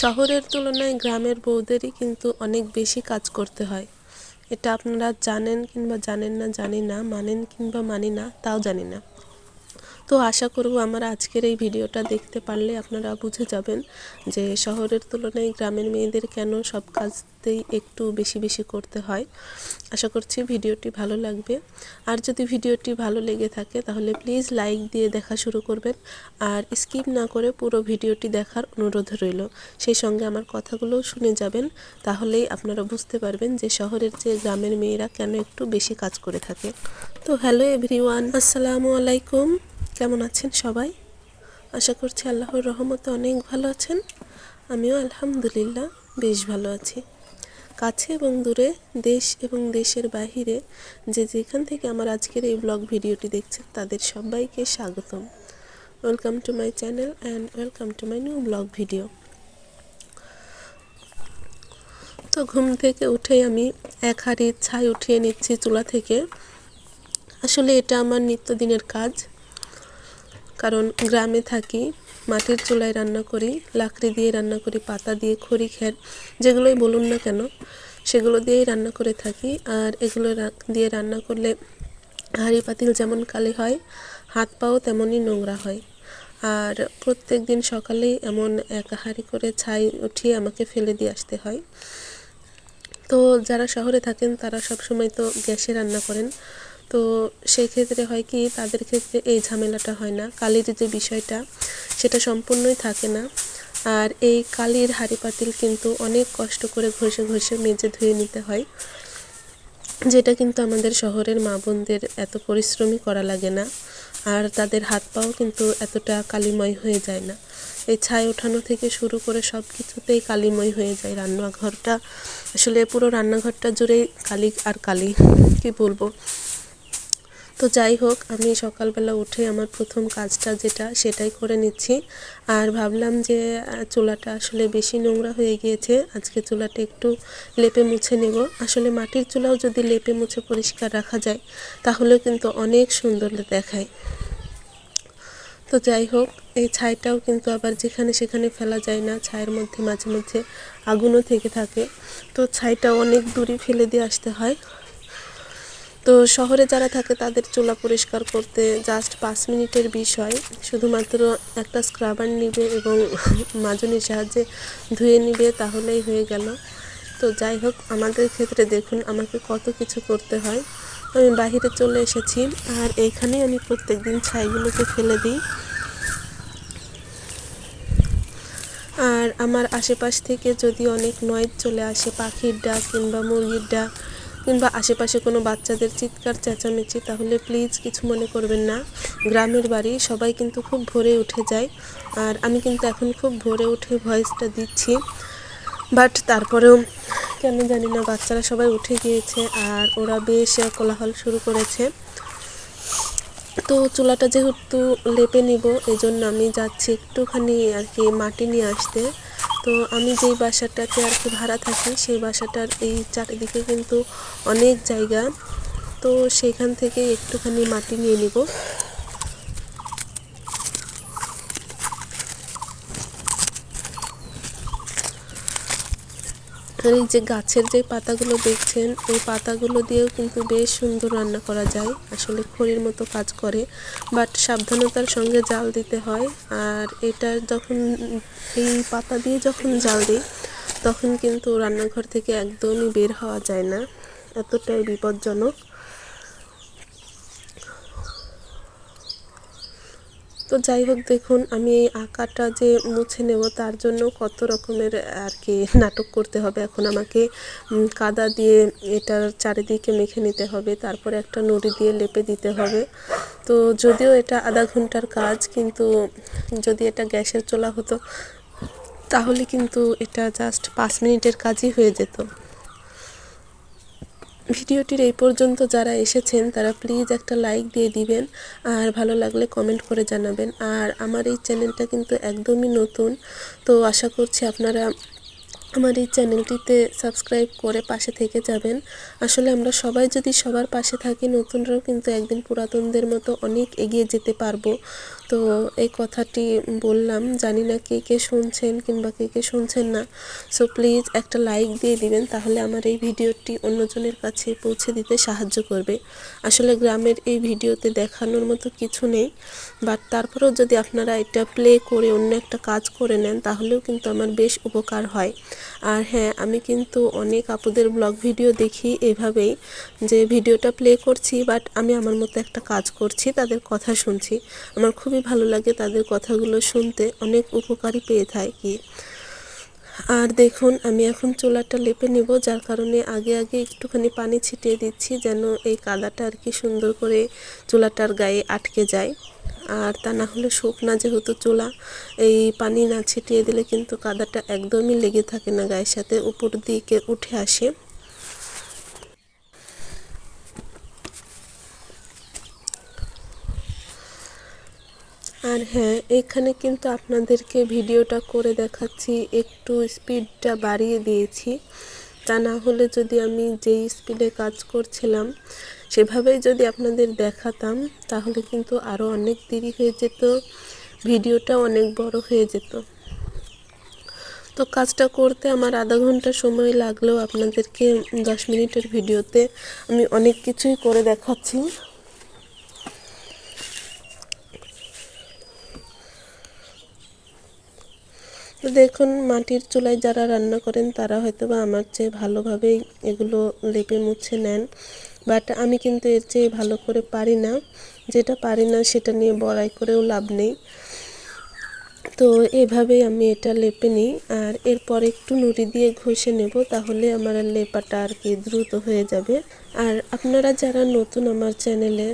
শহরের তুলনায় গ্রামের বউদেরই কিন্তু অনেক বেশি কাজ করতে হয়। এটা আপনারা জানেন কিংবা জানেন না জানি না, মানেন কিংবা মানি না তাও জানি না। তো আশা করব আমার আজকের এই ভিডিওটা দেখতে পারলে আপনারা বুঝে যাবেন যে শহরের তুলনায় গ্রামের মেয়েদের কেন সব কাজতেই একটু বেশি বেশি করতে হয়। আশা করছি ভিডিওটি ভালো লাগবে। আর যদি ভিডিওটি ভালো লেগে থাকে তাহলে প্লিজ লাইক দিয়ে দেখা শুরু করবেন, আর স্কিপ না করে পুরো ভিডিওটি দেখার অনুরোধ রইল। সেই সঙ্গে আমার কথাগুলোও শুনে যাবেন, তাহলেই আপনারা বুঝতে পারবেন যে শহরের চেয়ে গ্রামের মেয়েরা কেন একটু বেশি কাজ করে থাকে। তো হ্যালো এভরিওয়ান, আসসালামু আলাইকুম। কেমন আছেন সবাই? আশা করছি আল্লাহর রহমতে অনেক ভালো আছেন। আমিও আলহামদুলিল্লাহ বেশ ভালো আছি। কাছে এবং দূরে, দেশ এবং দেশের বাহিরে যে যেখান থেকে আমার আজকের এই ব্লগ ভিডিওটি দেখছেন তাদের সবাইকে স্বাগতম। Welcome to my channel and welcome to my new blog video. তো ঘুম থেকে উঠেই আমি এক হাঁড়ি ছাই উঠিয়ে নিচ্ছি চুলা থেকে। আসলে এটা আমার নিত্যদিনের কাজ, কারণ গ্রামে থাকি, মাটির চুলায় রান্না করি, লাকড়ি দিয়ে রান্না করি, পাতা দিয়ে, খড়ি খ্যার যেগুলোই বলুন না কেন সেগুলো দিয়েই রান্না করে থাকি। আর এগুলো দিয়ে রান্না করলে হাঁড়ি পাতিল যেমন কালি হয়, হাত পাও তেমনই নোংরা হয়। আর প্রত্যেক দিন সকালেই এমন এক হাঁড়ি করে ছাই উঠিয়ে আমাকে ফেলে দিয়ে আসতে হয়। তো যারা শহরে থাকেন তারা সব সময় তো গ্যাসে রান্না করেন, তো সেই ক্ষেত্রে হয় কি তাদের ক্ষেত্রে এই ঝামেলাটা হয় না, কালির যে বিষয়টা সেটা সম্পূর্ণই থাকে না। আর এই কালির হাঁড়ি পাতিল কিন্তু অনেক কষ্ট করে ঘষে ঘষে মেজে ধুয়ে নিতে হয়, যেটা কিন্তু আমাদের শহরের মা বোনদের এত পরিশ্রমী করা লাগে না, আর তাদের হাত পাও কিন্তু এতটা কালিময় হয়ে যায় না। এই ছাই ওঠানো থেকে শুরু করে সব কিছুতেই কালিময় হয়ে যায় রান্নাঘরটা। আসলে পুরো রান্নাঘরটা জুড়েই কালি আর কালি, কি বলবো। তো যাই হোক, আমি সকালবেলা উঠে আমার প্রথম কাজটা যেটা সেটাই করে নিচ্ছি। আর ভাবলাম যে চুলাটা আসলে বেশি নোংরা হয়ে গিয়েছে, আজকে চুলাটা একটু লেপে মুছে নেব। আসলে মাটির চুলাও যদি লেপে মুছে পরিষ্কার রাখা যায় তাহলেও কিন্তু অনেক সুন্দর দেখায়। তো যাই হোক, এই ছাইটাও কিন্তু আবার যেখানে সেখানে ফেলা যায় না, ছাইয়ের মধ্যে মাঝে মধ্যে আগুনও থেকে থাকে, তো ছাইটাও অনেক দূরে ফেলে দিয়ে আসতে হয়। তো শহরে যারা থাকে তাদের চুলা পরিষ্কার করতে জাস্ট 5 মিনিটের বিষয়, শুধুমাত্র একটা স্ক্রাবার নিবে এবং মাজনির সাহায্যে ধুয়ে নিবে, তাহলেই হয়ে গেল। তো যাই হোক, আমাদের ক্ষেত্রে দেখুন আমাকে কত কিছু করতে হয়। আমি বাহিরে চলে এসেছি, আর এইখানেই আমি প্রত্যেক দিন ছাইগুলোকে ফেলে দিই। আর আমার আশেপাশ থেকে যদি অনেক নয়েজ চলে আসে, পাখির ডাক কিংবা মুরগির ডাক কিংবা আশেপাশে কোনো বাচ্চাদের চিৎকার চেঁচামেচি, তাহলে প্লিজ কিছু মনে করবেন না। গ্রামের বাড়ি, সবাই কিন্তু খুব ভোরে উঠে যায়, আর আমি কিন্তু এখন খুব ভোরে উঠে ভয়েসটা দিচ্ছি, বাট তারপরেও কেন জানি না বাচ্চারা সবাই উঠে গিয়েছে আর ওরা বেশ কোলাহল শুরু করেছে। তো চুলাটা যেহেতু লেপে নিব, এই জন্য আমি যাচ্ছি একটুখানি আর কি মাটি নিয়ে আসতে। তো আমি যেই বাসাটাতে আর কি ভাড়া থাকি সেই বাসাটার এই চারিদিকে কিন্তু অনেক জায়গা, তো সেইখান থেকে একটুখানি মাটি নিয়ে নিব। আর এই যে গাছের যে পাতাগুলো দেখছেন, ওই পাতাগুলো দিয়েও কিন্তু বেশ সুন্দর রান্না করা যায়, আসলে খড়ির মতো কাজ করে, বাট সাবধানতার সঙ্গে জাল দিতে হয়। আর এটা যখন এই পাতা দিয়ে যখন জাল দিই তখন কিন্তু রান্নাঘর থেকে একদমই বের হওয়া যায় না, এতটাই বিপজ্জনক। তো যাই হোক, দেখুন আমি এই আঁকাটা যে মুছে নেব তার জন্য কত রকমের আর কি নাটক করতে হবে। এখন আমাকে কাদা দিয়ে এটার চারিদিকে মেখে নিতে হবে, তারপরে একটা নুড়ি দিয়ে লেপে দিতে হবে। তো যদিও এটা আধা ঘন্টার কাজ, কিন্তু যদি এটা গ্যাসের চুলা হতো তাহলে কিন্তু এটা জাস্ট 5 মিনিটের কাজই হয়ে যেত। ভিডিওটির এই পর্যন্ত যারা এসেছেন তারা প্লিজ একটা লাইক দিয়ে দিবেন, আর ভালো লাগলে কমেন্ট করে জানাবেন। আর আমার এই চ্যানেলটা কিন্তু একদমই নতুন, তো আশা করছি আপনারা আমার এই চ্যানেলটিতে সাবস্ক্রাইব করে পাশে থেকে যাবেন। আসলে আমরা সবাই যদি সবার পাশে থাকি, নতুনরাও কিন্তু একদিন পুরাতনদের মতো অনেক এগিয়ে যেতে পারবো। তো এই কথাটি বললাম, জানি না কে কে শুনছেন কিংবা কে কে শুনছেন না। সো প্লিজ একটা লাইক দিয়ে দিবেন, তাহলে আমার এই ভিডিওটি অন্যজনের কাছে পৌঁছে দিতে সাহায্য করবে। আসলে গ্রামের এই ভিডিওতে দেখানোর মতো কিছু নেই, বাট তারপরেও যদি আপনারা এটা প্লে করে অন্য একটা কাজ করে নেন তাহলেও কিন্তু আমার বেশ উপকার হয়। আর হ্যাঁ, আমি কিন্তু অনেক আপুদের ব্লগ ভিডিও দেখি এভাবেই, যে ভিডিওটা প্লে করছি বাট আমি আমার মতো একটা কাজ করছি, তাদের কথা শুনছি। আমার খুবই ভালো লাগে তাদের কথাগুলো শুনতে, অনেক উপকারী পেয়ে থাকি। আর দেখুন আমি এখন চুলাটা লেপে নেব, যার কারণে আগে আগে একটুখানি পানি ছিটিয়ে দিচ্ছি, যেন এই কাদাটা আর কি সুন্দর করে চুলাটার গায়ে আটকে যায়। আর তা না হলে শুকনা যেহেতু চুলা, এই পানি না ছিটিয়ে দিলে কিন্তু কাদাটা একদমই লেগে থাকে না গায়ের সাথে, উপর দিকে উঠে আসে। আর হ্যাঁ, এখানে কিন্তু আপনাদেরকে ভিডিওটা করে দেখাচ্ছি, একটু স্পিডটা বাড়িয়ে দিয়েছি। তা না হলে যদি আমি যেই স্পিডে কাজ করছিলাম সেভাবেই যদি আপনাদের দেখাতাম তাহলে কিন্তু আরও অনেক দেরি হয়ে যেত, ভিডিওটা অনেক বড় হয়ে যেত। তো কাজটা করতে আমার আধা ঘন্টা সময় লাগলেও আপনাদেরকে 10 মিনিটের ভিডিওতে আমি অনেক কিছুই করে দেখাচ্ছি। তো দেখুন, মাটির চুলায় যারা রান্না করেন তারা হয়তো বা আমার চেয়ে ভালোভাবেই এগুলো লেপে মুছে নেন, বাট আমি কিন্তু এর চেয়ে ভালো করে পারি না। যেটা পারি না সেটা নিয়ে বড়াই করেও লাভ নেই। তো এভাবেই আমি এটা লেপে নিই, আর এরপর একটু নুড়ি দিয়ে ঘষে নেব, তাহলে আমার লেপাটা আর কি দ্রুত হয়ে যাবে। আর আপনারা যারা নতুন আমার চ্যানেলে,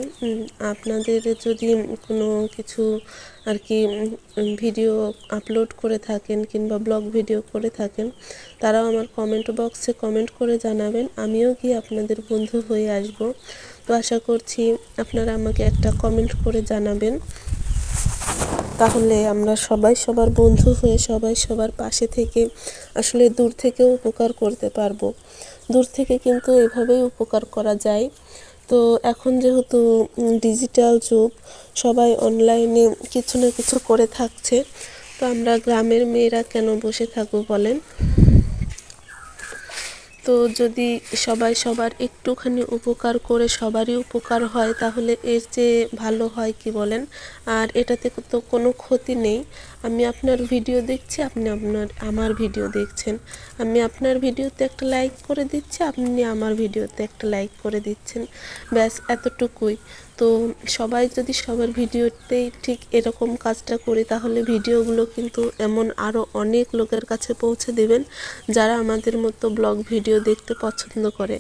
আপনাদের যদি কোনো কিছু আর কি ভিডিও আপলোড করে থাকেন কিংবা ব্লগ ভিডিও করে থাকেন, তারাও আমার কমেন্ট বক্সে কমেন্ট করে জানাবেন, আমিও গিয়ে আপনাদের বন্ধু হয়ে আসব। তো আশা করছি আপনারা আমাকে একটা কমেন্ট করে জানাবেন, তাহলে আমরা সবাই সবার বন্ধু হয়ে সবাই সবার পাশে থেকে আসলে দূর থেকেও উপকার করতে পারবো। দূর থেকে কিন্তু এভাবেই উপকার করা যায়। তো এখন যেহেতু ডিজিটাল যুগ, সবাই অনলাইনে কিছু না কিছু করে থাকছে, তো আমরা গ্রামের মেয়েরা কেন বসে থাকবো বলেন? তো যদি সবাই সবার একটুখানি উপকার করে সবারই উপকার হয় তাহলে এর চেয়ে ভালো হয় কি বলেন? আর এটাতে তো কোনো ক্ষতি নেই। আমি আপনার ভিডিও দেখছি, আপনি আমার ভিডিও দেখছেন। আমি আপনার ভিডিওতে একটা লাইক করে দিচ্ছি, আপনি আমার ভিডিওতে একটা লাইক করে দিচ্ছেন, ব্যাস এতটুকুই। তো সবাই যদি সবার ভিডিওতেই ঠিক এরকম কাজটা করি তাহলে ভিডিওগুলো কিন্তু এমন আরও অনেক লোকের কাছে পৌঁছে দেবেন যারা আমাদের মতো ব্লগ ভিডিও দেখতে পছন্দ করে।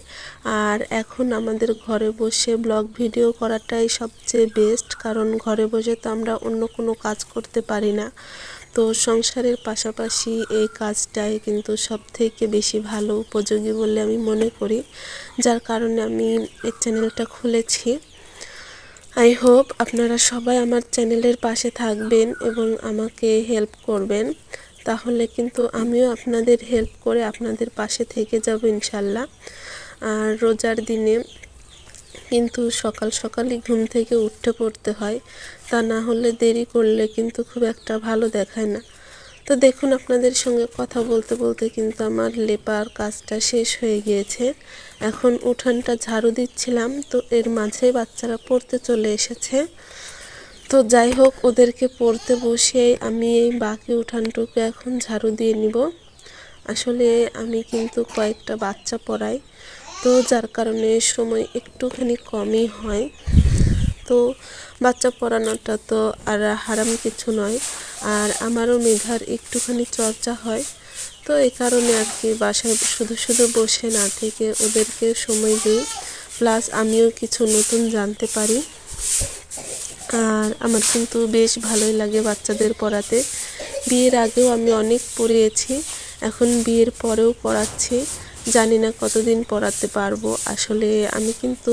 আর এখন আমাদের ঘরে বসে ব্লগ ভিডিও করাটাই সবচেয়ে বেস্ট, কারণ ঘরে বসে তো আমরা অন্য কোনো কাজ করতে পারি না। তো সংসারের পাশাপাশি এই কাজটাই কিন্তু সবথেকে বেশি ভালো উপযোগী বলে আমি মনে করি, যার কারণে আমি এই চ্যানেলটা খুলেছি। আই হোপ আপনারা সবাই আমার চ্যানেলের পাশে থাকবেন এবং আমাকে হেল্প করবেন, তাহলে কিন্তু আমিও আপনাদের হেল্প করে আপনাদের পাশে থেকে যাব ইনশাল্লাহ। আর রোজার দিনে কিন্তু সকাল সকালই ঘুম থেকে উঠে পড়তে হয়, তা না হলে দেরি করলে কিন্তু খুব একটা ভালো দেখায় না। তো দেখুন, আপনাদের সঙ্গে কথা বলতে বলতে কিন্তু আমার লেপার কাজটা শেষ হয়ে গিয়েছে। এখন উঠানটা ঝাড়ু দিচ্ছিলাম, তো এর মাঝে বাচ্চারা পড়তে চলে এসেছে। তো যাই হোক, ওদেরকে পড়তে বসে আমি এই বাকি উঠানটুকু এখন ঝাড়ু দিয়ে নিব। আসলে আমি কিন্তু কয়েকটা বাচ্চা পড়াই, তো যার কারণে সময় একটুখানি কমই হয়। তো বাচ্চা পড়ানোটা তো আর হারাম কিছু নয়, আর আমারও মেধার একটুখানি চর্চা হয়। তো এই কারণে আর কি বাসায় শুধু শুধু বসে না থেকে ওদেরকে সময় দিই, প্লাস আমিও কিছু নতুন জানতে পারি। আর আমার কিন্তু বেশ ভালোই লাগে বাচ্চাদের পড়াতে। বিয়ের আগেও আমি অনেক পড়িয়েছি, এখন বিয়ের পরেও পড়াচ্ছি, জানি না কতদিন পড়াতে পারবো। আসলে আমি কিন্তু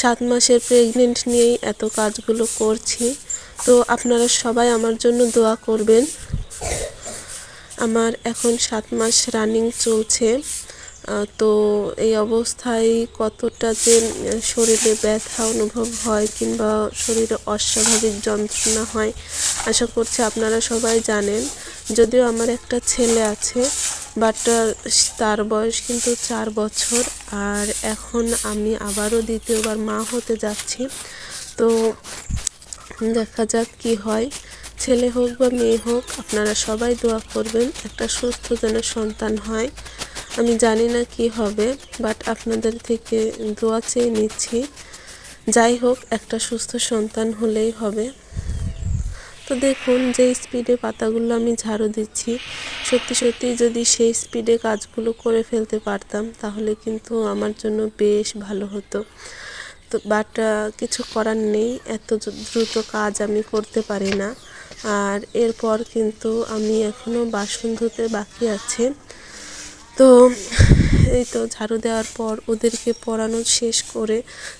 7 মাসের প্রেগনেন্ট নিয়েই এত কাজগুলো করছি। তো আপনারা সবাই আমার জন্য দোয়া করবেন। আমার এখন 7 মাস রানিং চলছে, তো এই অবস্থায় কতটা যে শরীরে ব্যথা অনুভব হয় কিংবা শরীরে অস্বাভাবিক যন্ত্রণা হয় আশা করছি আপনারা সবাই জানেন। যদিও আমার একটা ছেলে আছে, বাট তার বয়স কিন্তু 4 বছর, আর এখন আমি আবারও দ্বিতীয়বার মা হতে যাচ্ছি। তো দেখা যাক কি হয়, ছেলে হোক বা মেয়ে হোক, আপনারা সবাই দোয়া করবেন একটা সুস্থ যেন সন্তান হয়। আমি জানি না কি হবে, বাট আপনাদের থেকে দোয়া চেয়ে নিচ্ছি। যাই হোক, একটা সুস্থ সন্তান হলেই হবে। তো দেখুন যে স্পিডে পাতাগুলো আমি ঝাড়ু দিচ্ছি, সত্যি সত্যি যদি সেই স্পিডে কাজগুলো করে ফেলতে পারতাম তাহলে কিন্তু আমার জন্য বেশ ভালো হতো। তো বাট কিছু করার নেই, এত দ্রুত কাজ আমি করতে পারি না। আর এরপর কিন্তু আমি এখনও বাসন ধুতে বাকি আছে। তো এই তো ঝাড়ু দেওয়ার পর ওদেরকে পড়ানো শেষ করে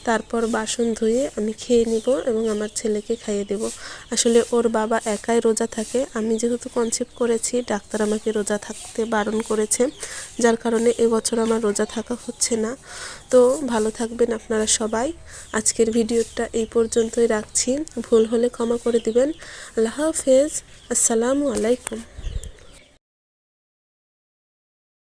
তারপর বাসন ধুয়ে আমি খেয়ে নিব এবং আমার ছেলেকে খাইয়ে দেব। আসলে ওর বাবা একাই রোজা থাকে, আমি যেহেতু কনসেপ্ট করেছি ডাক্তার আমাকে রোজা থাকতে বারণ করেছে, যার কারণে এবছর আমার রোজা থাকা হচ্ছে না। তো ভালো থাকবেন আপনারা সবাই। আজকের ভিডিওটা এই পর্যন্তই রাখছি, ভুল হলে ক্ষমা করে দিবেন। আল্লাহ হাফেজ, আসসালামু আলাইকুম।